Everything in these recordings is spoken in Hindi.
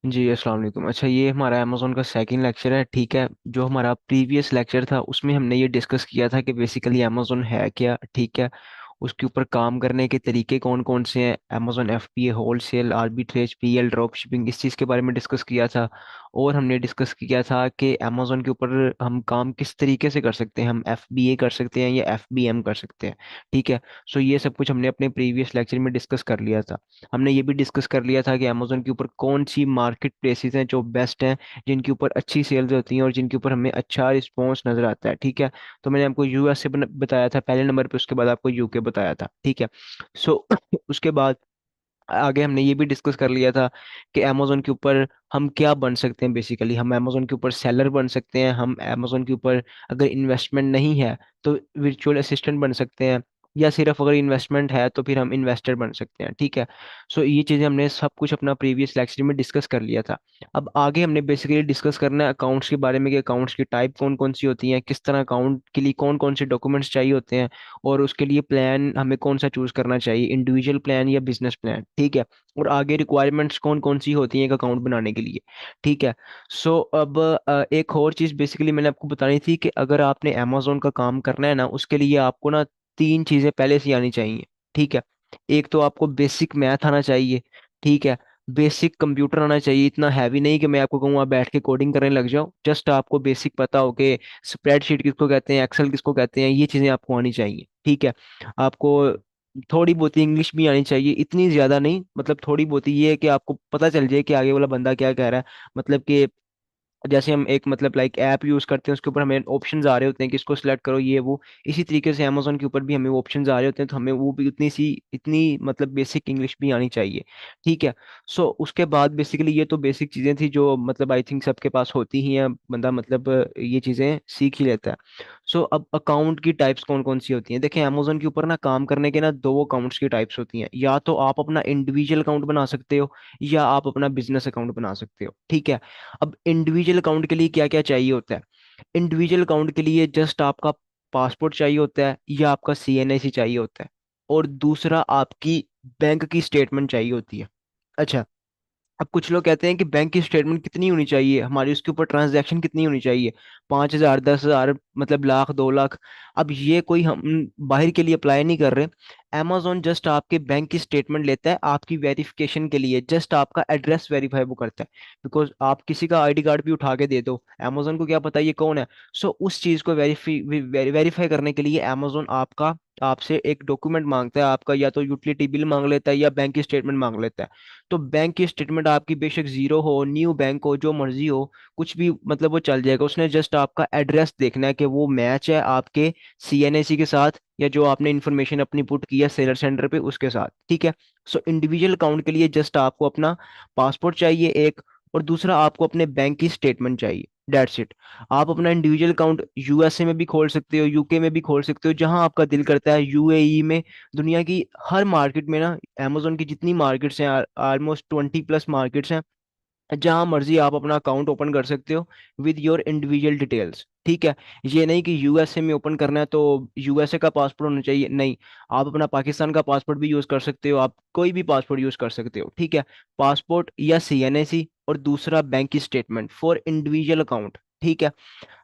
जी अस्सलाम वालेकुम। अच्छा, ये हमारा अमेज़ोन का सेकंड लेक्चर है, ठीक है। जो हमारा प्रीवियस लेक्चर था उसमें हमने ये डिस्कस किया था कि बेसिकली अमेज़ोन है क्या, ठीक है। उसके ऊपर काम करने के तरीके कौन कौन से हैं, Amazon FBA, wholesale, arbitrage, PL, drop shipping, इस चीज़ के बारे में डिस्कस किया था। और हमने डिस्कस किया था कि अमेज़ोन के ऊपर हम काम किस तरीके से कर सकते हैं, हम एफबीए कर सकते हैं या एफबीएम कर सकते हैं, ठीक है। सो ये सब कुछ हमने अपने प्रीवियस लेक्चर में डिस्कस कर लिया था। हमने ये भी डिस्कस कर लिया था कि अमेजोन के ऊपर कौन सी मार्केट प्लेसेस हैं जो बेस्ट हैं, जिनके ऊपर अच्छी सेल्स होती हैं और जिनके ऊपर हमें अच्छा रिस्पॉन्स नजर आता है, ठीक है। तो मैंने आपको यूएसए बताया था पहले नंबर पे, उसके बाद आपको यूके बताया था, ठीक है। सो उसके बाद आगे हमने ये भी डिस्कस कर लिया था कि अमेजोन के ऊपर हम क्या बन सकते हैं। बेसिकली हम अमेजोन के ऊपर सेलर बन सकते हैं, हम अमेजोन के ऊपर अगर इन्वेस्टमेंट नहीं है तो वर्चुअल असिस्टेंट बन सकते हैं, या सिर्फ अगर इन्वेस्टमेंट है तो फिर हम इन्वेस्टर बन सकते हैं, ठीक है। सो ये चीज़ें हमने सब कुछ अपना प्रीवियस लेक्चर में डिस्कस कर लिया था। अब आगे हमने बेसिकली डिस्कस करना है अकाउंट्स के बारे में कि अकाउंट्स की टाइप कौन कौन सी होती हैं, किस तरह अकाउंट के लिए कौन कौन से डॉक्यूमेंट्स चाहिए होते हैं, और उसके लिए प्लान हमें कौन सा चूज करना चाहिए, इंडिविजुअल प्लान या बिजनेस प्लान, ठीक है। और आगे रिक्वायरमेंट्स कौन कौन सी होती हैं एक अकाउंट बनाने के लिए, ठीक है। सो अब एक और चीज़ बेसिकली मैंने आपको बतानी थी कि अगर आपने अमेजोन का काम करना है ना, उसके लिए आपको ना तीन चीज़ें पहले से आनी चाहिए, ठीक है। एक तो आपको बेसिक मैथ आना चाहिए, ठीक है। बेसिक कंप्यूटर आना चाहिए, इतना हैवी नहीं कि मैं आपको कहूँ आप बैठ के कोडिंग करने लग जाओ, जस्ट आपको बेसिक पता हो कि स्प्रेडशीट किसको कहते हैं, एक्सेल किसको कहते हैं, ये चीज़ें आपको आनी चाहिए, ठीक है। आपको थोड़ी बहुत इंग्लिश भी आनी चाहिए, इतनी ज्यादा नहीं, मतलब थोड़ी बहुत ये है कि आपको पता चल जाए कि आगे वाला बंदा क्या कह रहा है। मतलब कि जैसे हम एक मतलब लाइक ऐप यूज करते हैं, उसके ऊपर हमें ऑप्शंस आ रहे होते हैं कि इसको सिलेक्ट करो ये वो, इसी तरीके से अमेजोन के ऊपर भी हमें ऑप्शंस आ रहे होते हैं, तो हमें वो भी इतनी मतलब बेसिक इंग्लिश भी आनी चाहिए, ठीक है। सो उसके बाद बेसिकली ये तो बेसिक चीजें थी जो मतलब आई थिंक सबके पास होती ही हैं, बंदा मतलब ये चीजें सीख ही लेता है। सो अब अकाउंट की टाइप्स कौन कौन सी होती हैं, देखिए अमेजोन के ऊपर ना काम करने के ना दो अकाउंट्स की टाइप्स होती हैं, या तो आप अपना इंडिविजुअल अकाउंट बना सकते हो या आप अपना बिजनेस अकाउंट बना सकते हो, ठीक है। अब इंडिविजुअल अकाउंट के लिए क्या क्या चाहिए होता है, इंडिविजुअल अकाउंट के लिए जस्ट आपका पासपोर्ट चाहिए होता है या आपका सीएनआईसी चाहिए होता है, और दूसरा आपकी बैंक की स्टेटमेंट चाहिए होती है। अच्छा, अब कुछ लोग कहते हैं कि बैंक की स्टेटमेंट कितनी होनी चाहिए हमारी, उसके ऊपर ट्रांजैक्शन कितनी होनी चाहिए, 5,000, 10,000, मतलब लाख, 2 लाख। अब ये कोई हम बाहर के लिए अप्लाई नहीं कर रहे। amazon जस्ट आपके बैंक की स्टेटमेंट लेता है आपकी वेरिफिकेशन के लिए, जस्ट आपका एड्रेस वेरीफाई वो करता है। बिकॉज आप किसी का आईडी कार्ड भी उठा के दे दो, amazon को क्या पता ये कौन है। सो उस चीज को वेरीफाई करने के लिए amazon आपका आपसे एक डॉक्यूमेंट मांगता है, आपका या तो यूटिलिटी बिल मांग लेता है या बैंक की स्टेटमेंट मांग लेता है। तो बैंक की स्टेटमेंट आपकी बेशक जीरो हो, न्यू बैंक हो, जो मर्जी हो, कुछ भी मतलब वो चल जाएगा। उसने जस्ट आपका एड्रेस देखना है कि वो मैच है आपके सीएनएसी के साथ, या जो आपने इन्फॉर्मेशन अपनी पुट की है सेलर सेंटर पे उसके साथ, ठीक है। सो इंडिविजुअल अकाउंट के लिए जस्ट आपको अपना पासपोर्ट चाहिए एक, और दूसरा आपको अपने बैंक की स्टेटमेंट चाहिए, डेट्स इट। आप अपना इंडिविजुअल अकाउंट यूएसए में भी खोल सकते हो, यूके में भी खोल सकते हो, जहां आपका दिल करता है, यूएई में, दुनिया की हर मार्केट में ना, amazon की जितनी मार्केट्स हैं, ऑलमोस्ट 20+ मार्केट्स हैं, जहां मर्जी आप अपना अकाउंट ओपन कर सकते हो विद योर इंडिविजुअल डिटेल्स, ठीक है। ये नहीं कि यूएसए में ओपन करना है तो यूएसए का पासपोर्ट होना चाहिए, नहीं। आप अपना पाकिस्तान का पासपोर्ट भी यूज कर सकते हो, आप कोई भी पासपोर्ट यूज कर सकते हो, ठीक है। पासपोर्ट या सीएनएसी, और दूसरा बैंक की स्टेटमेंट फॉर इंडिविजुअल अकाउंट, ठीक है।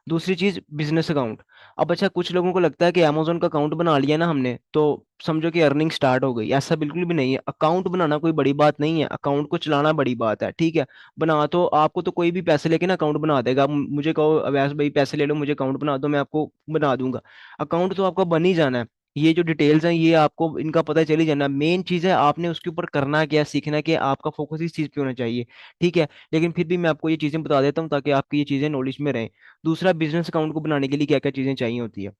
दूसरी चीज बिजनेस अकाउंट। अब अच्छा, कुछ लोगों को लगता है कि अमेजोन का अकाउंट बना लिया ना हमने तो समझो कि अर्निंग स्टार्ट हो गई, ऐसा बिल्कुल भी नहीं है। अकाउंट बनाना कोई बड़ी बात नहीं है, अकाउंट को चलाना बड़ी बात है, ठीक है। बना तो आपको तो कोई भी पैसे लेके ना अकाउंट बना देगा, मुझे कहो अवैस भाई पैसे ले लो मुझे अकाउंट बना दो, मैं आपको बना दूंगा। अकाउंट तो आपका बन ही जाना है। ये जो डिटेल्स हैं ये आपको इनका पता चल ही जाना, मेन चीज है आपने उसके ऊपर करना क्या, सीखना क्या, आपका फोकस इस चीज पे होना चाहिए, ठीक है। लेकिन फिर भी मैं आपको ये चीजें बता देता हूँ ताकि आपकी ये चीजें नॉलेज में रहें। दूसरा, बिजनेस अकाउंट को बनाने के लिए क्या क्या चीजें चाहिए होती है।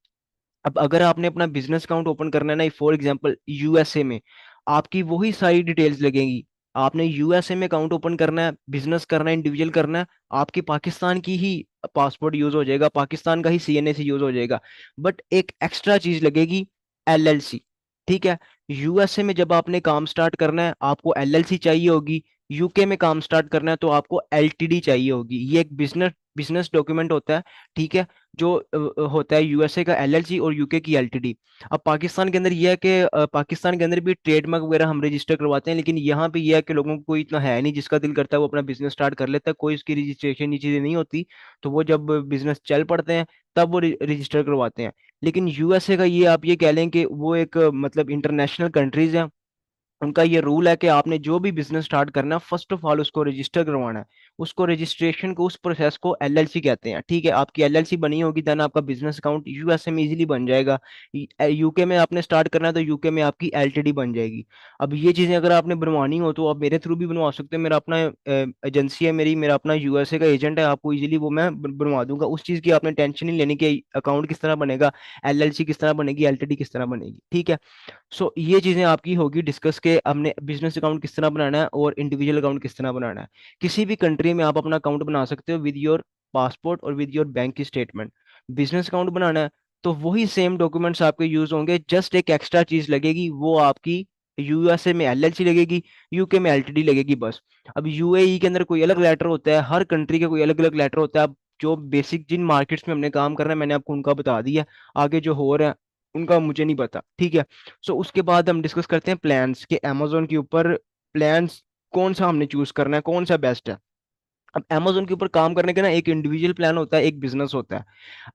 अब अगर आपने अपना बिजनेस अकाउंट ओपन करना है ना, फॉर एग्जांपल यूएसए में, आपकी वही सारी डिटेल्स लगेंगी। आपने यूएसए में अकाउंट ओपन करना है, बिजनेस करना है, इंडिविजुअल करना है, आपकी पाकिस्तान की ही पासपोर्ट यूज हो जाएगा, पाकिस्तान का ही सीएनए यूज हो जाएगा। बट एक एक्स्ट्रा चीज लगेगी, एलएलसी, ठीक है। यूएसए में जब आपने काम स्टार्ट करना है आपको एलएलसी चाहिए होगी, यूके में काम स्टार्ट करना है तो आपको एलटीडी चाहिए होगी। ये एक बिजनेस बिजनेस डॉक्यूमेंट होता है, ठीक है, जो होता है यूएसए का एलएलसी और यूके की एलटीडी। अब पाकिस्तान के अंदर ये है कि पाकिस्तान के अंदर भी ट्रेडमार्क वगैरह हम रजिस्टर करवाते हैं, लेकिन यहाँ पे ये है कि लोगों को कोई इतना है नहीं, जिसका दिल करता है वो अपना बिजनेस स्टार्ट कर लेता है, कोई उसकी रजिस्ट्रेशन ये चीजें नहीं होती। तो वो जब बिजनेस चल पड़ते हैं तब वो रजिस्टर करवाते हैं। लेकिन यूएसए का ये आप ये कह लें कि वो एक मतलब इंटरनेशनल कंट्रीज है, उनका ये रूल है कि आपने जो भी बिजनेस स्टार्ट करना है फर्स्ट ऑफ ऑल उसको रजिस्टर करवाना है। उसको रजिस्ट्रेशन को, उस प्रोसेस को एलएलसी कहते हैं, ठीक है। आपकी एलएलसी बनी होगी देन आपका बिजनेस अकाउंट यूएसए में इजीली बन जाएगा। यूके में आपने स्टार्ट करना है तो यूके में आपकी एलटीडी बन जाएगी। अब ये चीजें अगर आपने बनवानी हो तो आप मेरे थ्रू भी बनवा सकते हो। मेरा अपना एजेंसी है मेरी, मेरा अपना यूएसए का एजेंट है, आपको इजीली वो मैं बनवा दूंगा। उस चीज की आपने टेंशन नहीं लेनी कि अकाउंट किस तरह बनेगा, एलएलसी किस तरह बनेगी, एलटीडी किस तरह बनेगी, ठीक है। सो ये चीजें आपकी होगी डिस्कस के हमने बिजनेस अकाउंट किस तरह बनाना है और इंडिविजुअल अकाउंट किस तरह बनाना है। किसी भी कंट्री में आप अपना अकाउंट बना सकते हो विद योर पासपोर्ट और विद योर बैंक की स्टेटमेंट। बिजनेस अकाउंट बनाना है तो वही सेम डॉक्यूमेंट्स आपके यूज होंगे, जस्ट एक एक्स्ट्रा चीज लगेगी, वो आपकी यूएसए में एलएलसी लगेगी, यूके में एलटीडी लगेगी, बस। अब यूएई के अंदर कोई अलग लेटर होता है, हर कंट्री के कोई अलग अलग लेटर होता है। अब जो बेसिक जिन मार्केट्स में हमने काम करना है मैंने आपको उनका बता दिया, आगे जो हो रहा है उनका मुझे नहीं पता, ठीक है। सो उसके बाद हम डिस्कस करते हैं प्लान्स के अमेजोन के ऊपर। प्लान्स कौन सा हमने चूज करना है, कौन सा बेस्ट है। अब अमेजोन के ऊपर काम करने का ना एक इंडिविजुअल प्लान होता है, एक बिजनेस होता है।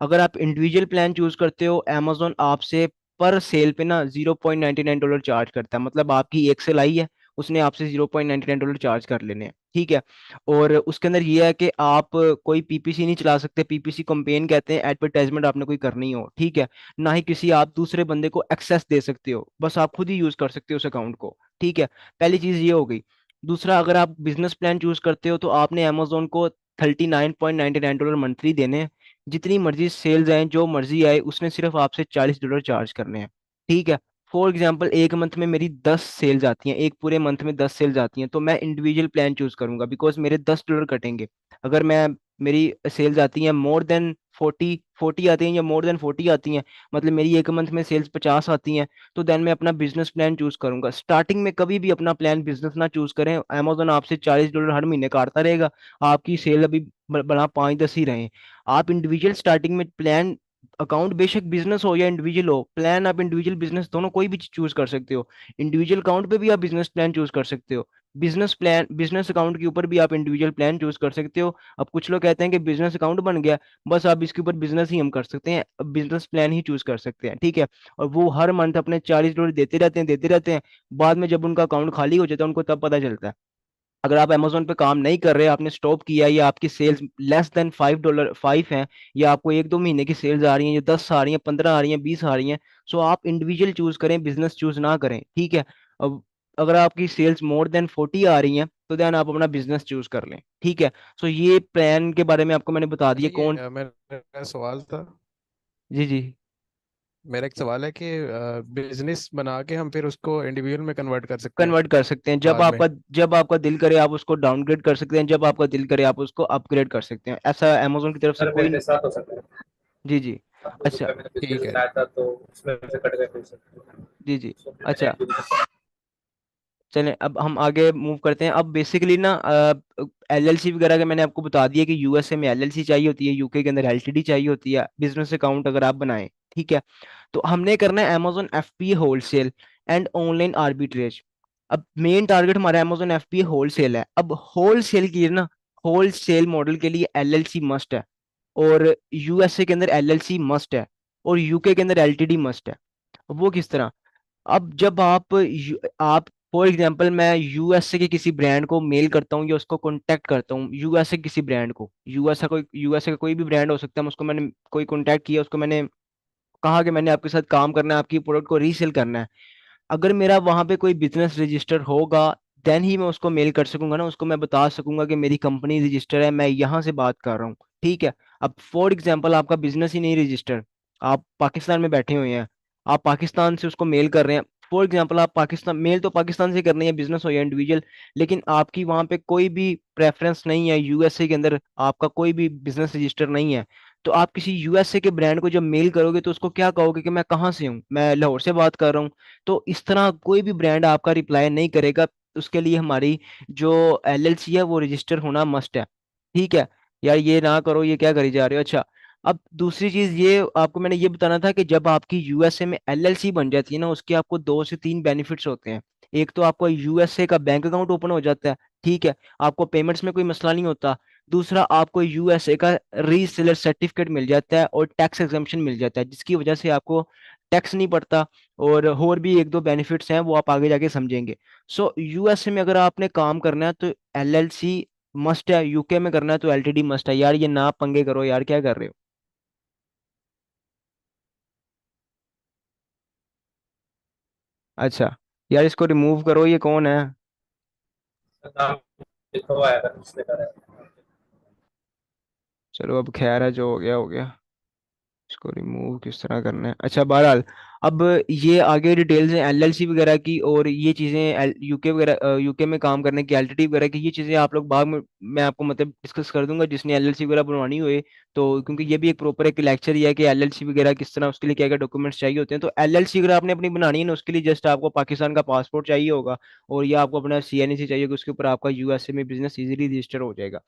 अगर आप इंडिविजुअल प्लान चूज करते हो अमेजोन आपसे पर सेल पे ना $0.99 चार्ज करता है। मतलब आपकी एक सेल आई है, उसने आपसे $0.99 चार्ज कर लेने हैं, ठीक है। और उसके अंदर ये है कि आप कोई पीपीसी नहीं चला सकते, पीपीसी कंपेन कहते हैं, एडवर्टाइजमेंट आपने कोई करनी हो, ठीक है। ना ही किसी आप दूसरे बंदे को एक्सेस दे सकते हो, बस आप खुद ही यूज कर सकते हो उस अकाउंट को, ठीक है। पहली चीज ये हो गई। दूसरा, अगर आप बिजनेस प्लान चूज करते हो तो आपने अमेजोन को $39.99 मंथली देने हैं। जितनी मर्जी सेल्स आए, जो मर्जी आए, उसने सिर्फ आपसे $40 चार्ज करने हैं, ठीक है। फॉर एग्जाम्पल एक मंथ में मेरी 10 सेल्स आती हैं, एक पूरे मंथ में 10 सेल्स आती हैं, तो मैं इंडिविजुअल प्लान चूज करूंगा बिकॉज मेरे $10 कटेंगे। अगर मैं मेरी सेल्स आती हैं मोर देन 40 आती हैं या मोर देन 40 आती हैं, मतलब मेरी एक मंथ में सेल्स 50 आती हैं, तो देन मैं अपना बिजनेस प्लान चूज करूंगा। स्टार्टिंग में कभी भी अपना प्लान बिजनेस ना चूज करें, अमेजोन आपसे $40 हर महीने काटता रहेगा, आपकी सेल अभी बना 5-10 ही रहे। आप इंडिविजुअल स्टार्टिंग में प्लान, अकाउंट बेशक बिजनेस हो या इंडिविजुअल हो, प्लान आप इंडिविजुअल बिजनेस दोनों कोई भी चूज कर सकते हो। इंडिविजुअल अकाउंट पे भी आप बिजनेस प्लान चूज कर सकते हो, बिजनेस प्लान बिजनेस अकाउंट के ऊपर भी आप इंडिविजुअल प्लान चूज कर सकते हो। अब कुछ लोग कहते हैं कि बिजनेस अकाउंट बन गया, बस आप इसके ऊपर बिजनेस ही हम कर सकते हैं, बिजनेस प्लान ही चूज कर सकते हैं, ठीक है। और वो हर मंथ अपने $40 देते रहते हैं, देते रहते हैं। बाद में जब उनका अकाउंट खाली हो जाता है उनको तब पता चलता है। अगर आप अमेजोन पे काम नहीं कर रहे, आपने स्टॉप किया, या आपकी सेल्स लेस देन $5 है, या आपको 1-2 महीने की सेल्स आ रही हैं, या 10 आ रही हैं, 15 आ रही हैं, 20 आ रही हैं, सो आप इंडिविजुअल चूज करें, बिजनेस चूज ना करें, ठीक है। अब अगर आपकी सेल्स मोर देन 40 आ रही हैं तो देन आप अपना बिजनेस चूज कर लें, ठीक है। सो ये प्लान के बारे में आपको मैंने बता दिया अच्छा, ये कौन। मेरा सवाल था। जी जी। मेरा एक सवाल है कि बिजनेस बना के हम फिर उसको इंडिविजुअल में कन्वर्ट कर सकते हैं कन्वर्ट कर सकते हैं, बाद में? जब आपका दिल करे आप उसको डाउनग्रेड कर सकते हैं, जब आपका दिल करे आप उसको अपग्रेड कर सकते हैं, ऐसा अमेजोन की तरफ से सर कोई। मेरे साथ हो सकता है। जी जी। आपको अच्छा। मैंने पिछले ठीक से है। बताया था तो उसमें से कट गए पैसे। जी जी। सो फिर मैंने अच्छा, इंडिविजुअल। चलें अब हम आगे मूव करते हैं। अब बेसिकली ना एलएलसी वगैरह का मैंने आपको बता दिया कि यूएसए में एलएलसी चाहिए होती है, यूके के अंदर एलटीडी चाहिए होती है, बिजनेस अकाउंट अगर आप बनाएं, ठीक है। तो हमने करना है Amazon FPA wholesale and online arbitrage. अब मेन टारगेट हमारा अमेजोन एफपीए होलसेल है। अब होलसेल की ना, होलसेल मॉडल के लिए एलएलसी मस्ट है, और यूएसए के अंदर एलएलसी मस्ट है, और यूके के अंदर एलटीडी मस्ट है। वो किस तरह? अब जब आप फॉर एग्जांपल मैं यूएसए के किसी ब्रांड को मेल करता हूँ या उसको कांटेक्ट करता हूँ, यूएसए किसी ब्रांड को, यूएसए का कोई भी ब्रांड हो सकता है, उसको मैंने कोई कांटेक्ट किया, उसको मैंने कहा कि मैंने आपके साथ काम करना है, आपकी प्रोडक्ट को रीसेल करना है। अगर मेरा वहां पे कोई बिजनेस रजिस्टर होगा देन ही मैं उसको मेल कर सकूंगा ना, उसको मैं बता सकूंगा कि मेरी कंपनी रजिस्टर है, मैं यहाँ से बात कर रहा हूँ, ठीक है। अब फॉर एग्जांपल आपका बिजनेस ही नहीं रजिस्टर, आप पाकिस्तान में बैठे हुए हैं, आप पाकिस्तान से उसको मेल कर रहे हैं। फॉर एग्जांपल आप पाकिस्तान, मेल तो पाकिस्तान से करनी है, बिजनेस हो या इंडिविजुअल, लेकिन आपकी वहां पे कोई भी प्रेफरेंस नहीं है, यूएसए के अंदर आपका कोई भी बिजनेस रजिस्टर नहीं है, तो आप किसी यूएसए के ब्रांड को जब मेल करोगे तो उसको क्या कहोगे कि मैं कहाँ से हूँ, मैं लाहौर से बात कर रहा हूँ। तो इस तरह कोई भी ब्रांड आपका रिप्लाई नहीं करेगा, उसके लिए हमारी जो एलएलसी है वो रजिस्टर होना मस्ट है। ठीक है। यार ये ना करो, ये क्या करी जा रहे हो। अच्छा, अब दूसरी चीज ये आपको मैंने ये बताना था कि जब आपकी यूएसए में एलएलसी बन जाती है ना, उसके आपको 2 से 3 बेनिफिट्स होते हैं। एक तो आपको यूएसए का बैंक अकाउंट ओपन हो जाता है। ठीक है। आपको पेमेंट्स में कोई मसला नहीं होता। दूसरा, आपको यूएसए का रीसेलर सर्टिफिकेट मिल जाता है और टैक्स एग्जम्पशन मिल जाता है, जिसकी वजह से आपको टैक्स नहीं पड़ता। और भी एक दो बेनिफिट्स हैं, वो आप आगे जाके समझेंगे। सो यूएसए में अगर आपने काम करना है तो एलएलसी मस्ट है, यूके में करना है तो एलटीडी मस्ट है। यार ये ना पंगे करो यार, क्या कर रहे हो। अच्छा, यार इसको रिमूव करो, ये कौन है। नाम लिखा हुआ है अगर उसने करा है। चलो अब खैर है, जो हो गया हो गया। इसको रिमूव किस तरह करना है। अच्छा, बहरहाल अब ये आगे डिटेल्स हैं एलएलसी वगैरह की, और ये चीज़ें यूके वगैरह यूके में काम करने की, एलटीडी वगैरह की, ये चीज़ें आप लोग बाद में मैं आपको मतलब डिस्कस कर दूंगा जिसने एलएलसी वगैरह बनवानी हुए। तो क्योंकि ये भी एक प्रॉपर एक लेक्चर ही है कि एलएलसी वगैरह किस तरह, उसके लिए क्या क्या डॉक्यूमेंट्स चाहिए होते हैं। तो एलएलसी अगर आपने अपनी बनानी है ना, उसके लिए जस्ट आपको पाकिस्तान का पासपोर्ट चाहिए होगा, और या आपको अपना सीएनसी चाहिए होगा, उसके ऊपर आपका यूएसए में बिजनेस इजीली रजिस्टर हो जाएगा।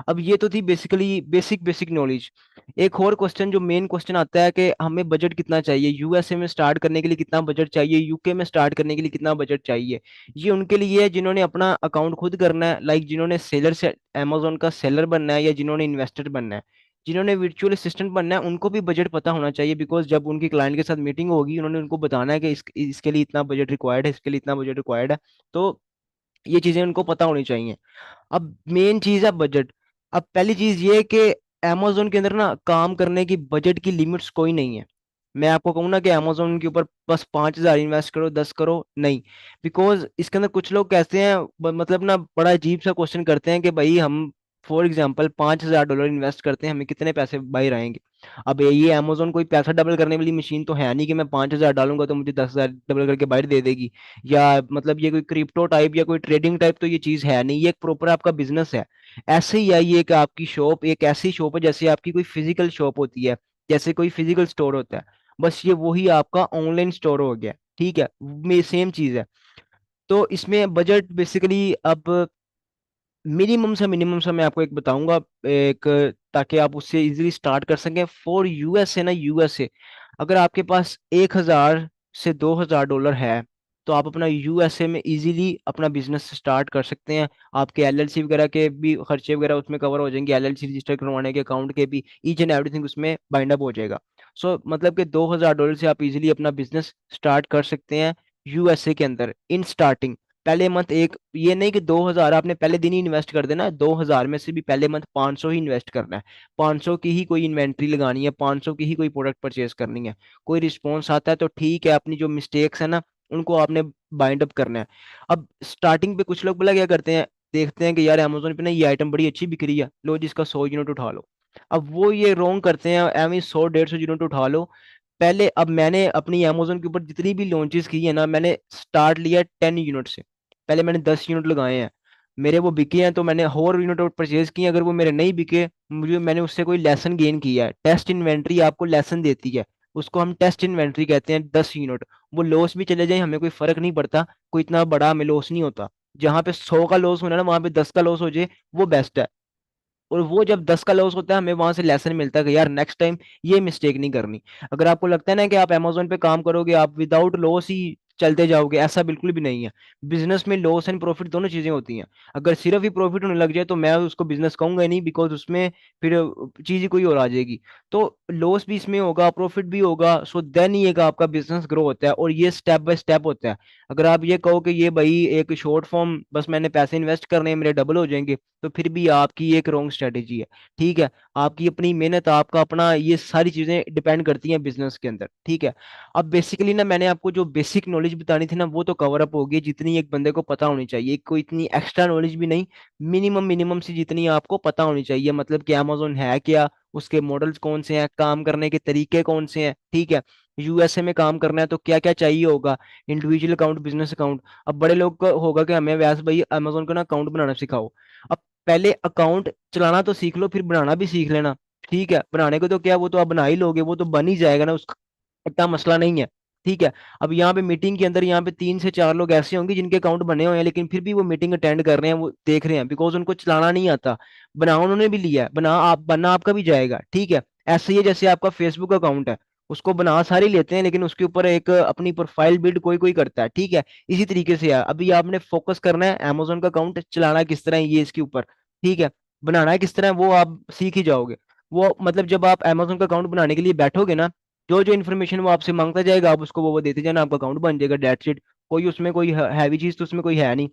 अब ये तो थी बेसिकली बेसिक बेसिक नॉलेज। एक और क्वेश्चन जो मेन क्वेश्चन आता है कि हमें बजट कितना चाहिए, यूएसए में स्टार्ट करने के लिए कितना बजट चाहिए, यूके में स्टार्ट करने के लिए कितना बजट चाहिए। ये उनके लिए है जिन्होंने अपना अकाउंट खुद करना है, लाइक जिन्होंने सेलर से अमेजोन का सेलर बनना है, या जिन्होंने इन्वेस्टर बनना है, जिन्होंने वर्चुअल असिस्टेंट बनना है, उनको भी बजट पता होना चाहिए। बिकॉज जब उनकी क्लाइंट के साथ मीटिंग होगी, उन्होंने उनको बताना है कि इसके लिए इतना बजट रिक्वायर्ड है, इसके लिए इतना बजट रिक्वायर्ड है। तो ये चीजें उनको पता होनी चाहिए। अब मेन चीज है बजट। अब पहली चीज ये है कि amazon के अंदर ना काम करने की बजट की लिमिट्स कोई नहीं है। मैं आपको कहूँ ना कि amazon के ऊपर बस 5,000 इन्वेस्ट करो, 10 करो, नहीं। बिकॉज इसके अंदर कुछ लोग कहते हैं मतलब ना बड़ा अजीब सा क्वेश्चन करते हैं कि भाई हम फॉर एग्जाम्पल $5,000 इन्वेस्ट करते हैं, हमें कितने पैसे बाहर आएंगे। अब ये amazon कोई पैसा डबल करने वाली मशीन तो है नहीं कि मैं 5,000 डालूंगा तो मुझे 10,000 डबल करके बाहर दे देगी। या मतलब ये कोई क्रिप्टो टाइप या कोई ट्रेडिंग टाइप तो ये चीज है नहीं, ये एक प्रॉपर आपका बिजनेस है। ऐसे ही है ये कि आपकी शॉप एक ऐसी शॉप है जैसे आपकी कोई फिजिकल शॉप होती है, जैसे कोई फिजिकल स्टोर होता है। बस ये वही आपका ऑनलाइन स्टोर हो गया। ठीक है, में सेम चीज है। तो इसमें बजट बेसिकली अब मिनिमम से मैं आपको एक बताऊंगा, एक, ताकि आप उससे इजीली स्टार्ट कर सकें। फॉर यूएसए ना, यूएसए अगर आपके पास 1,000 से 2,000 डॉलर है, तो आप अपना यूएसए में इजीली अपना बिजनेस स्टार्ट कर सकते हैं। आपके एलएलसी वगैरह के भी खर्चे वगैरह उसमें कवर हो जाएंगे, एलएलसी रजिस्टर करवाने के, अकाउंट के भी, ईच एंड एवरीथिंग उसमें बाइंड अप हो जाएगा। सो मतलब कि 2,000 डॉलर से आप इजीली अपना बिजनेस स्टार्ट कर सकते हैं यूएसए के अंदर इन स्टार्टिंग। पहले मंथ एक, ये नहीं कि 2,000 आपने पहले दिन ही इन्वेस्ट कर देना है, 2,000 में से भी पहले मंथ 500 ही इन्वेस्ट करना है। 500 की ही कोई इन्वेंट्री लगानी है, 500 की ही कोई प्रोडक्ट परचेज करनी है। कोई रिस्पॉन्स आता है तो ठीक है, अपनी जो मिस्टेक्स है ना उनको आपने बाइंड अप करना है। अब स्टार्टिंग पे कुछ लोग बोला क्या करते हैं, देखते हैं कि यार अमेजोन पे ना ये आइटम बड़ी अच्छी बिक रही है, लो जिसका 100 यूनिट उठा लो। अब वो ये रॉन्ग करते हैं, एवं 100 150 यूनिट उठा लो पहले। अब मैंने अपनी अमेजोन के ऊपर जितनी भी लॉन्चेस की है ना, मैंने स्टार्ट लिया 10 यूनिट से। पहले मैंने 10 यूनिट लगाए हैं, मेरे वो बिके हैं तो मैंने और यूनिट और परचेज किए। अगर वो मेरे नहीं बिके, मुझे मैंने उससे कोई लेसन गेन किया है। टेस्ट इन्वेंट्री आपको लेसन देती है, उसको हम टेस्ट इन्वेंट्री कहते हैं। 10 यूनिट वो लॉस भी चले जाए हमें कोई फर्क नहीं पड़ता, कोई इतना बड़ा हमें लॉस नहीं होता। जहाँ पे 100 का लॉस होना है ना, वहां पे 10 का लॉस हो जाए, वो बेस्ट है। और वो जब 10 का लॉस होता है, हमें वहां से लेसन मिलता है कि यार नेक्स्ट टाइम ये मिस्टेक नहीं करनी। अगर आपको लगता है ना कि आप अमेजोन पे काम करोगे, आप विदाउट लॉस ही चलते जाओगे, ऐसा बिल्कुल भी नहीं है। बिजनेस में लॉस एंड प्रॉफिट दोनों चीजें होती हैं। अगर सिर्फ ही प्रॉफिट होने लग जाए तो मैं उसको बिजनेस कहूंगा ही नहीं, बिकॉज उसमें फिर चीज ही कोई और आ जाएगी। तो लॉस भी इसमें होगा, प्रॉफिट भी होगा, सो देन ये का आपका बिजनेस ग्रो होता है, और ये स्टेप बाय स्टेप होता है। अगर आप ये कहो कि ये भाई एक शॉर्ट फॉर्म बस मैंने पैसे इन्वेस्ट करने हैं मेरे डबल हो जाएंगे, तो फिर भी आपकी एक रॉन्ग स्ट्रेटेजी है। ठीक है, आपकी अपनी मेहनत, आपका अपना, ये सारी चीजें डिपेंड करती हैं बिजनेस के अंदर। ठीक है। अब बेसिकली ना मैंने आपको जो बेसिक नॉलेज बतानी थी ना, वो तो कवर अप होगी जितनी एक बंदे को पता होनी चाहिए, कोई इतनी एक्स्ट्रा नॉलेज भी नहीं। मिनिमम मिनिमम से जितनी आपको पता होनी चाहिए, मतलब कि अमेजोन है क्या, उसके मॉडल्स कौन से हैं, काम करने के तरीके कौन से हैं। ठीक है। यूएसए में काम करना है तो क्या क्या चाहिए होगा, इंडिविजुअल अकाउंट, बिजनेस अकाउंट। अब बड़े लोग को होगा कि हमें वैसे भाई अमेजोन का ना अकाउंट बनाना सिखाओ। अब पहले अकाउंट चलाना तो सीख लो, फिर बनाना भी सीख लेना। ठीक है, बनाने को तो क्या, वो तो आप बना ही लोगे, वो तो बन ही जाएगा ना, उसका इतना मसला नहीं है। ठीक है। अब यहाँ पे मीटिंग के अंदर यहाँ पे 3 से 4 लोग ऐसे होंगे जिनके अकाउंट बने हुए हैं, लेकिन फिर भी वो मीटिंग अटेंड कर रहे हैं, वो देख रहे हैं, बिकॉज उनको चलाना नहीं आता। बना उन्होंने भी लिया है, बनना आपका भी जाएगा, ठीक है। ऐसे ही है जैसे आपका फेसबुक अकाउंट है, उसको बना सारे लेते हैं, लेकिन उसके ऊपर एक अपनी प्रोफाइल बिल्ड कोई कोई करता है, ठीक है। इसी तरीके से है, अभी आपने फोकस करना है अमेजोन का अकाउंट चलाना किस तरह है ये इसके ऊपर, ठीक है। बनाना है किस तरह है, वो आप सीख ही जाओगे। वो मतलब जब आप अमेजोन का अकाउंट बनाने के लिए बैठोगे ना, जो जो इन्फॉर्मेशन वो आपसे मांगता जाएगा, आप उसको वो देते जाना, आपका अकाउंट बन जाएगा, डेट्स इट। कोई उसमें कोई हैवी चीज तो उसमें कोई है नहीं।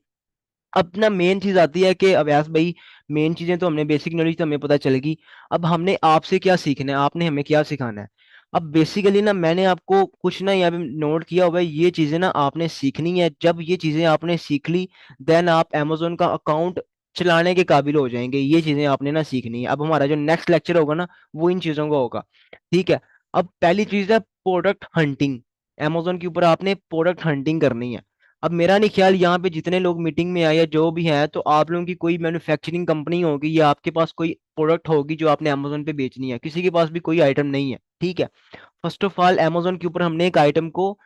अपना मेन चीज आती है कि अव्यास भाई, मेन चीजें तो हमने बेसिक नॉलेज तो हमें पता चलेगी। अब हमने आपसे क्या सीखना है, आपने हमें क्या सिखाना है। अब बेसिकली ना मैंने आपको कुछ ना यहाँ पे नोट किया हुआ है, ये चीजें ना आपने सीखनी है। जब ये चीजें आपने सीख ली, देन आप amazon का अकाउंट चलाने के काबिल हो जाएंगे। ये चीजें आपने ना सीखनी है। अब हमारा जो नेक्स्ट लेक्चर होगा ना, वो इन चीजों का होगा, ठीक है। अब पहली चीज है प्रोडक्ट हंटिंग। amazon के ऊपर आपने प्रोडक्ट हंटिंग करनी है। अब मेरा नहीं ख्याल यहाँ पे जितने लोग मीटिंग में आए या जो भी हैं, तो आप लोगों की कोई मैन्युफैक्चरिंग कंपनी होगी या आपके पास कोई प्रोडक्ट होगी जो आपने अमेजोन पे बेचनी है। किसी के पास भी कोई आइटम नहीं है, ठीक है। फर्स्ट ऑफ ऑल अमेजोन के ऊपर हमने एक आइटम को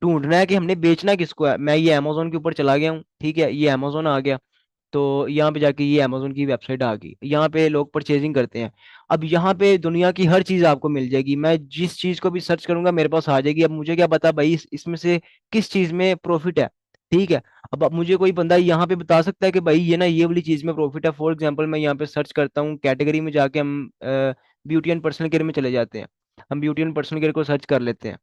ढूंढना है कि हमने बेचना किसको है। मैं ये अमेजोन के ऊपर चला गया हूँ, ठीक है, ये अमेजोन आ गया। तो यहाँ पे जाके ये अमेजोन की वेबसाइट आ गई, यहाँ पे लोग परचेजिंग करते हैं। अब यहाँ पे दुनिया की हर चीज आपको मिल जाएगी, मैं जिस चीज को भी सर्च करूंगा मेरे पास आ जाएगी। अब मुझे क्या पता भाई इसमें से किस चीज में प्रॉफिट है, ठीक है। अब मुझे कोई बंदा यहाँ पे बता सकता है कि भाई ये ना ये वाली चीज में प्रॉफिट है। फॉर एग्जांपल मैं यहाँ पे सर्च करता हूँ कैटेगरी में जाके, हम ब्यूटी एंड पर्सनल केयर में चले जाते हैं। हम ब्यूटी एंड पर्सनल केयर को सर्च कर लेते हैं।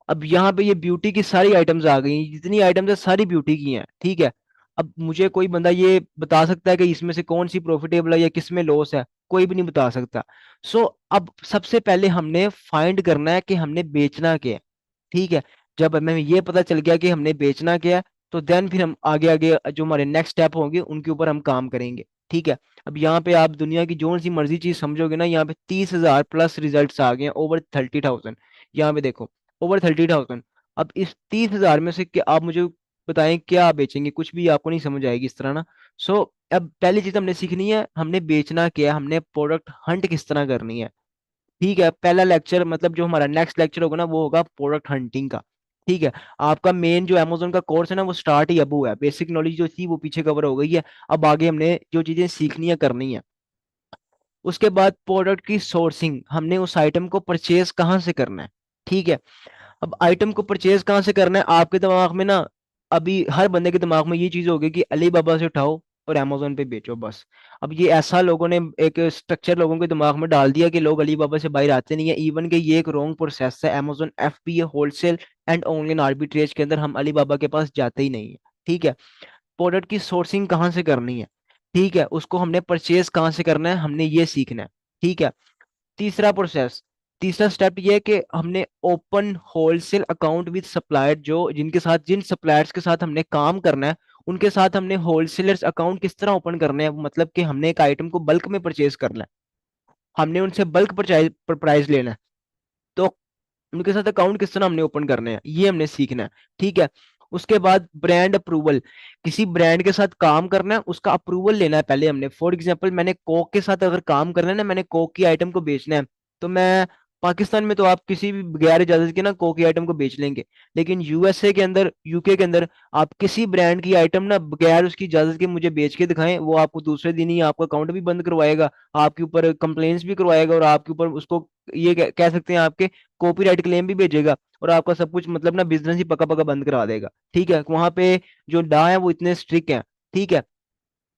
अब यहाँ पे ये ब्यूटी की सारी आइटम्स आ गई हैं, जितनी आइटम्स है सारी ब्यूटी की हैं, ठीक है। अब मुझे कोई बंदा ये बता सकता है कि इसमें से कौन सी प्रॉफिटेबल है या किस में लॉस है? कोई भी नहीं बता सकता। सो अब सबसे पहले हमने फाइंड करना है कि हमने बेचना क्या है, ठीक है। जब हमें ये पता चल गया कि हमने बेचना क्या है, तो देन फिर हम आगे आगे जो हमारे नेक्स्ट स्टेप होंगे उनके ऊपर हम काम करेंगे, ठीक है। अब यहाँ पे आप दुनिया की जो सी मर्जी चीज समझोगे ना, यहाँ पे 30,000 प्लस रिजल्ट आ गए हैं, ओवर 30,000। यहाँ पे देखो, ओवर 30,000। अब इस 30,000 में से क्या आप मुझे बताएं क्या आप बेचेंगे? कुछ भी आपको नहीं समझ आएगी इस तरह ना। सो अब पहली चीज हमने सीखनी है, हमने बेचना क्या है, हमने प्रोडक्ट हंट किस तरह करनी है, ठीक है। पहला लेक्चर मतलब जो हमारा नेक्स्ट लेक्चर होगा ना, वो होगा प्रोडक्ट हंटिंग का, ठीक है। आपका मेन जो अमेजोन का कोर्स है ना, वो स्टार्ट ही अब हुआ है। बेसिक नॉलेज जो थी वो पीछे कवर हो गई है। अब आगे हमने जो चीजें सीखनी है करनी है। उसके बाद प्रोडक्ट की सोर्सिंग, हमने उस आइटम को परचेज कहाँ से करना है, ठीक है। अब आइटम को परचेज कहाँ से करना है आपके दिमाग में ना, अभी हर बंदे के दिमाग में ये चीज होगी कि अली बाबा से उठाओ और अमेजोन पे बेचो बस। अब ये ऐसा लोगों ने एक स्ट्रक्चर लोगों के दिमाग में डाल दिया कि लोग अली बाबा से बाहर आते नहीं है। इवन कि ये एक रॉन्ग प्रोसेस है। Amazon FBA wholesale and online arbitrage के अंदर हम अली बाबा के पास जाते ही नहीं है, ठीक है। प्रोडक्ट की सोर्सिंग कहाँ से करनी है, ठीक है, उसको हमने परचेज कहाँ से करना है, हमने ये सीखना है, ठीक है। तीसरा प्रोसेस, तीसरा स्टेप ये है कि हमने open wholesale account with supplier, जो जिनके साथ जिन सप्लायर्स के साथ हमने काम करना है उनके साथ हमने होलसेलर्स अकाउंट किस तरह ओपन करने हैं। मतलब कि हमने एक आइटम को बल्क में परचेज करना है, हमने उनसे बल्क प्राइस लेना है, तो उनके साथ अकाउंट किस तरह हमने ओपन करने हैं ये हमने सीखना है, ठीक है। उसके बाद ब्रांड अप्रूवल, किसी ब्रांड के साथ काम करना है उसका अप्रूवल लेना है पहले हमने। फॉर एग्जांपल मैंने कोक के साथ अगर काम करना है ना, मैंने कोक की आइटम को बेचना है, तो मैं पाकिस्तान में तो आप किसी भी बगैर इजाजत के ना कोक की आइटम को बेच लेंगे। लेकिन यूएसए के अंदर, यूके के अंदर, आप किसी ब्रांड की आइटम ना बगैर उसकी इजाजत के मुझे बेच के दिखाएं, वो आपको दूसरे दिन ही आपका अकाउंट भी बंद करवाएगा, आपके ऊपर कंप्लेंट्स भी करवाएगा, और आपके ऊपर उसको ये कह सकते हैं आपके कॉपीराइट क्लेम भी भेजेगा, और आपका सब कुछ मतलब ना बिजनेस ही पका पका बंद करा देगा, ठीक है। वहां पे जो डा है वो इतने स्ट्रिक्ट हैं, ठीक है।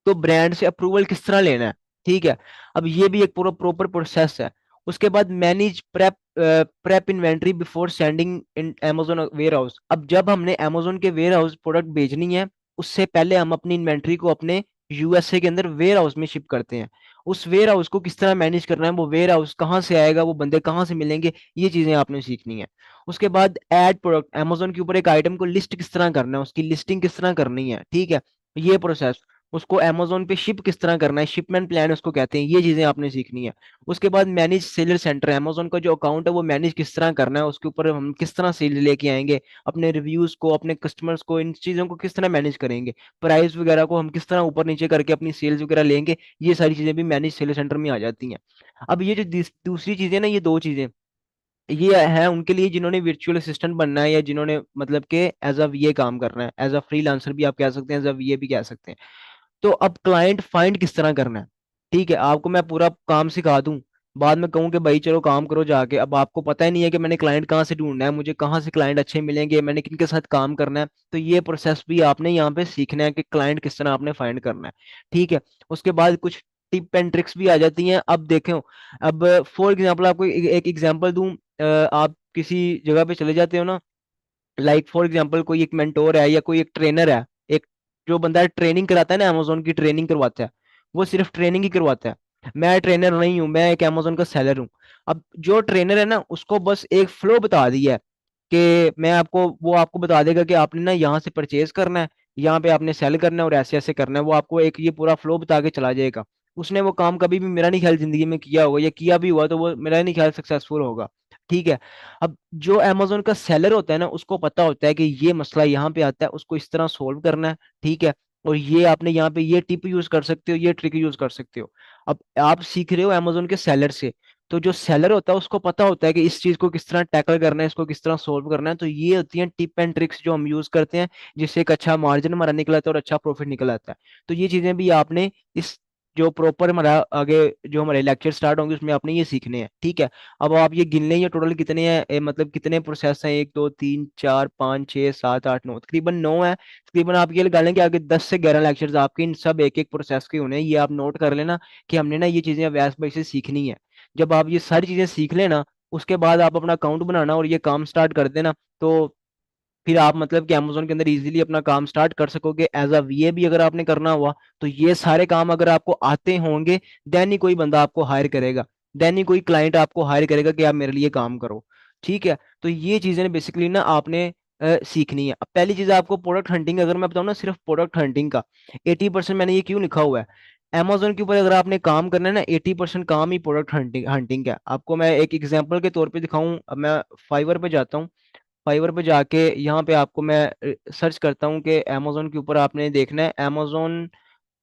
तो ब्रांड से अप्रूवल किस तरह लेना है, ठीक है। अब ये भी एक पूरा प्रॉपर प्रोसेस है। उसके बाद manage prep inventory before sending in Amazon warehouse. अब जब हमने अमेजोन के वेयर हाउस प्रोडक्ट भेजनी है, उससे पहले हम अपनी इन्वेंट्री को अपने यूएसए के अंदर वेयर हाउस में शिप करते हैं। उस वेयर हाउस को किस तरह मैनेज करना है, वो वेयर हाउस कहाँ से आएगा, वो बंदे कहाँ से मिलेंगे, ये चीजें आपने सीखनी है। उसके बाद ऐड प्रोडक्ट, अमेजोन के ऊपर एक आइटम को लिस्ट किस तरह करना है, उसकी लिस्टिंग किस तरह करनी है, ठीक है, ये प्रोसेस। उसको अमेजोन पे शिप किस तरह करना है, शिपमेंट प्लान उसको कहते हैं, ये चीजें आपने सीखनी है। उसके बाद मैनेज सेलर सेंटर, अमेजोन का जो अकाउंट है वो मैनेज किस तरह करना है, उसके ऊपर हम किस तरह सेल लेके आएंगे, अपने रिव्यूज को, अपने कस्टमर्स को, इन चीजों को किस तरह मैनेज करेंगे, प्राइस वगैरह को हम किस तरह ऊपर नीचे करके अपनी सेल्स वगैरह लेंगे, ये सारी चीजें भी मैनेज सेलर सेंटर में आ जाती हैं। अब ये जो दूसरी चीजें ना, ये दो चीजें, ये है उनके लिए जिन्होंने वर्चुअल असिस्टेंट बनना है, या जिन्होंने मतलब कि एज अ वीए काम करना है, एज अ फ्रीलांसर भी आप कह सकते हैं, एज अ वीए भी कह सकते हैं। तो अब क्लाइंट फाइंड किस तरह करना है, ठीक है, आपको मैं पूरा काम सिखा दूं, बाद में कहूं कि भाई चलो काम करो जाके, अब आपको पता ही नहीं है कि मैंने क्लाइंट कहाँ से ढूंढना है, मुझे कहाँ से क्लाइंट अच्छे मिलेंगे, मैंने किनके साथ काम करना है। तो ये प्रोसेस भी आपने यहाँ पे सीखना है कि क्लाइंट किस तरह आपने फाइंड करना है, ठीक है। उसके बाद कुछ टिप एंड ट्रिक्स भी आ जाती हैं। अब देखें, अब फॉर एग्जाम्पल आपको एक एग्जाम्पल दूं, आप किसी जगह पे चले जाते हो ना, लाइक फॉर एग्जांपल कोई एक मेंटोर है या कोई एक ट्रेनर है, एक जो बंदा ट्रेनिंग कराता है ना, अमेजोन की ट्रेनिंग करवाता है, वो सिर्फ ट्रेनिंग ही करवाता है। मैं ट्रेनर नहीं हूँ, मैं एक अमेजोन का सेलर हूँ। अब जो ट्रेनर है ना, उसको बस एक फ्लो बता दिया है कि मैं आपको, वो आपको बता देगा कि आपने ना यहाँ से परचेज करना है, यहाँ पे आपने सेल करना है और ऐसे ऐसे करना है, वो आपको एक ये पूरा फ्लो बता के चला जाएगा। उसने वो काम कभी भी मेरा नहीं ख्याल जिंदगी में किया होगा, या किया भी हुआ तो वो मेरा नहीं ख्याल सक्सेसफुल होगा, ठीक है। अब जो अमेजोन का सेलर होता है ना, उसको पता होता है कि ये मसला यहाँ पे आता है, उसको इस तरह सोल्व करना है, ठीक है। और ये आपने यहाँ पे ये टिप यूज कर सकते हो, ये ट्रिक यूज कर सकते हो। अब आप सीख रहे हो अमेजोन के सेलर से, तो जो सेलर होता है उसको पता होता है कि इस चीज को किस तरह टैकल करना है, इसको किस तरह सोल्व करना है। तो ये होती हैं टिप एंड ट्रिक्स जो हम यूज करते हैं, जिससे एक अच्छा मार्जिन हमारा निकल आता है और अच्छा प्रॉफिट निकल आता है। तो ये चीजें भी आपने इस जो प्रॉपर हमारा आगे जो हमारे लेक्चर स्टार्ट होंगे उसमें आपने ये सीखने हैं, ठीक है। अब आप ये गिन लें, ये टोटल कितने हैं, मतलब कितने प्रोसेस हैं, 1 2 3 4 5 6 7 8 9, तकरीबन 9 है। तकरीबन आप ये लगा लें कि आगे 10 से 11 लेक्चर्स आपके इन सब एक एक प्रोसेस के होने हैं। ये आप नोट कर लेना कि हमने ना ये चीजें अवैस भाई से सीखनी है। जब आप ये सारी चीजें सीख लेना, उसके बाद आप अपना अकाउंट बनाना और ये काम स्टार्ट कर देना, तो फिर आप मतलब कि अमेजोन के अंदर इजीली अपना काम स्टार्ट कर सकोगे। एज अ वीए भी अगर आपने करना हुआ, तो ये सारे काम अगर आपको आते होंगे, देन ही कोई बंदा आपको हायर करेगा, देन ही कोई क्लाइंट आपको हायर करेगा कि आप मेरे लिए काम करो, ठीक है। तो ये चीजें बेसिकली ना आपने सीखनी है। अब पहली चीज आपको प्रोडक्ट हंटिंग, अगर मैं बताऊँ ना सिर्फ प्रोडक्ट हंटिंग का 80% मैंने ये क्यों लिखा हुआ है, अमेजोन के ऊपर अगर आपने काम करना है ना, 80% काम ही प्रोडक्ट हंटिंग हंटिंग का है। आपको मैं एक एग्जांपल के तौर पे दिखाऊं, अब मैं फाइवर पे जाता हूँ, फाइवर पे जाके यहाँ पे आपको मैं सर्च करता हूँ कि अमेजोन के ऊपर आपने देखना है अमेजोन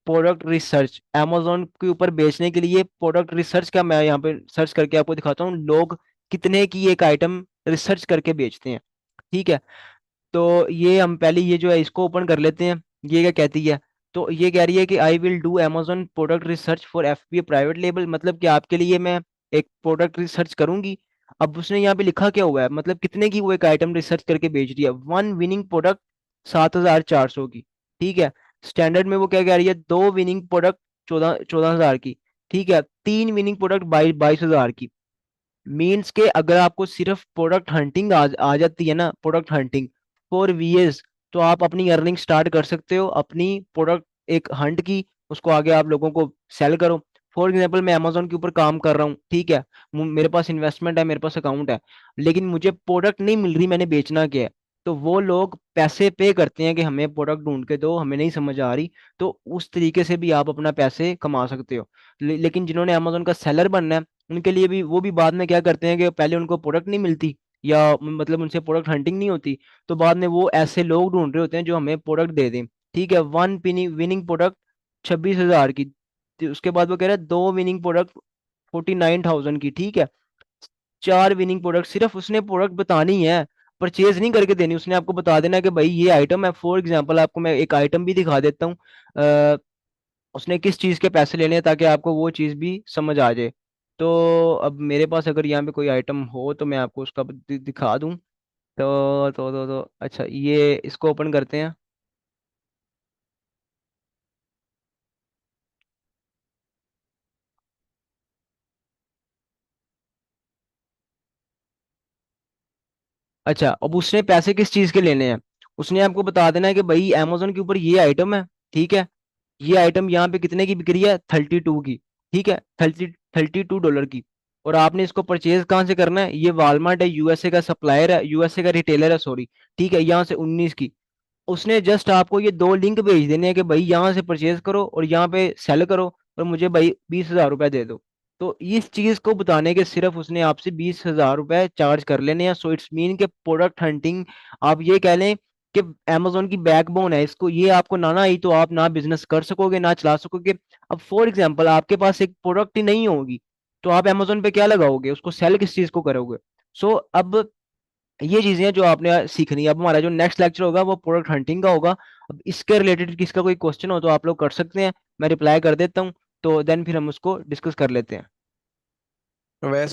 प्रोडक्ट रिसर्च, अमेजोन के ऊपर बेचने के लिए प्रोडक्ट रिसर्च का मैं यहाँ पे सर्च करके आपको दिखाता हूँ लोग कितने की एक आइटम रिसर्च करके बेचते हैं, ठीक है। तो ये हम पहले ये जो है इसको ओपन कर लेते हैं। ये क्या कहती है, तो ये कह रही है कि I will do Amazon product research for FBA private label, मतलब कि आपके लिए मैं एक प्रोडक्ट रिसर्च करूंगी। अब उसने यहाँ पे लिखा क्या हुआ है, मतलब कितने की वो एक आइटम रिसर्च करके बेच रही है, वन विनिंग प्रोडक्ट 7,400 की, ठीक है। स्टैंडर्ड में वो क्या कह रही है, दो विनिंग प्रोडक्ट 14,000 की, ठीक है, तीन विनिंग प्रोडक्ट 22,000 की। मीन्स के अगर आपको सिर्फ प्रोडक्ट हंटिंग आ जाती है ना, प्रोडक्ट हंटिंग फॉर वीएस, तो आप अपनी अर्निंग स्टार्ट कर सकते हो अपनी प्रोडक्ट एक हंट की, उसको आगे आप लोगों को सेल करो। फॉर एग्जांपल मैं अमेजोन के ऊपर काम कर रहा हूँ, ठीक है, मेरे पास इन्वेस्टमेंट है, मेरे पास अकाउंट है, लेकिन मुझे प्रोडक्ट नहीं मिल रही, मैंने बेचना क्या है। तो वो लोग पैसे पे करते हैं कि हमें प्रोडक्ट ढूंढ के दो, हमें नहीं समझ आ रही। तो उस तरीके से भी आप अपना पैसे कमा सकते हो। लेकिन जिन्होंने अमेजोन का सेलर बनना है, उनके लिए भी वो भी बाद में क्या करते हैं कि पहले उनको प्रोडक्ट नहीं मिलती, या मतलब उनसे प्रोडक्ट हंटिंग नहीं होती, तो बाद में वो ऐसे लोग ढूंढ रहे होते हैं जो हमें प्रोडक्ट दे दें, ठीक है। वन विनिंग प्रोडक्ट 26,000 की, तो उसके बाद वो कह रहा है दो विनिंग प्रोडक्ट 49,000 की, ठीक है। चार विनिंग प्रोडक्ट, सिर्फ उसने प्रोडक्ट बतानी है, परचेज नहीं करके देनी, उसने आपको बता देना है कि भाई ये आइटम है। फॉर एग्जांपल आपको मैं एक आइटम भी दिखा देता हूँ, उसने किस चीज के पैसे लेने हैं, ताकि आपको वो चीज भी समझ आ जाए। तो अब मेरे पास अगर यहाँ पे कोई आइटम हो तो मैं आपको उसका दिखा दूं। तो अच्छा, ये इसको ओपन करते हैं। अच्छा, अब उसने पैसे किस चीज के लेने हैं, उसने आपको बता देना है कि भाई अमेजोन के ऊपर ये आइटम है, ठीक है, ये आइटम यहाँ पे कितने की बिक रही है, 32 की, ठीक है, 32 डॉलर की। और आपने इसको परचेज कहाँ से करना है, ये वालमार्ट है, यूएसए का सप्लायर है, यूएसए का रिटेलर है, सॉरी, ठीक है, यहाँ से 19 की। उसने जस्ट आपको ये दो लिंक भेज देने हैं कि भाई यहाँ से परचेज करो और यहाँ पे सेल करो, और मुझे भाई 20,000 रुपए दे दो। तो इस चीज को बताने के सिर्फ उसने आपसे 20,000 रुपए चार्ज कर लेने हैं। सो इट्स मीन के प्रोडक्ट हंटिंग, आप ये कह लें कि अमेजोन की बैकबोन है, इसको ये आपको ना आई तो आप ना बिजनेस कर सकोगे ना चला सकोगे। अब फॉर एग्जाम्पल आपके पास एक प्रोडक्ट ही नहीं होगी, तो आप अमेजोन पे क्या लगाओगे, उसको सेल किस चीज को करोगे। सो अब ये चीजें हैं जो आपने सीखनी है। अब हमारा जो नेक्स्ट लेक्चर होगा वो प्रोडक्ट हंटिंग का होगा। अब इसके रिलेटेड किसका कोई क्वेश्चन हो तो आप लोग कर सकते हैं, मैं रिप्लाई कर देता हूँ, तो देन फिर हम उसको डिस्कस कर लेते हैं। वैसे